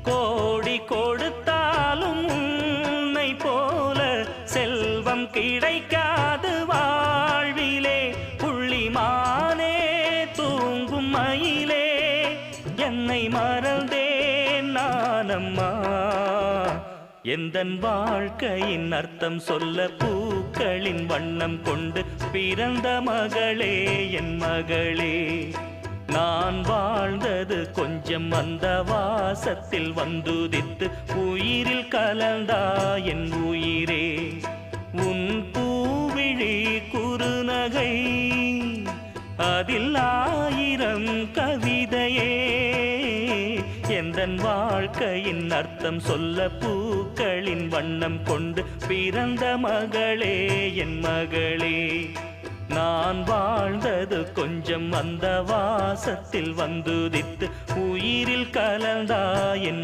கோடி கொடுத்தாலும் உன்னை போல செல்வம் கிடைக்காது வாழ்விலே. புள்ளிமானே தூங்கும் மயிலே என்னை மறந்தேன் நானம்மா. எந்தன் வாழ்க்கையின் அர்த்தம் சொல்ல பூக்களின் வண்ணம் கொண்டு பிறந்த மகளே என் மகளே. நான் வாழ்ந்தது கொஞ்சம் அந்த வாசத்தில் வந்துதித்து உயிரில் கலந்தா என் உயிரே. உன் பூவிழி குறுநகை அதில் 1000 கவிதையே. எந்தன் வாழ்க்கையின் அர்த்தம் சொல்ல பூக்களின் வண்ணம் கொண்டு பிறந்த மகளே என் மகளே. நான் வாழ்ந்தது கொஞ்சம் அந்த வாசத்தில் வந்துதித்து உயிரில் கலந்தா என்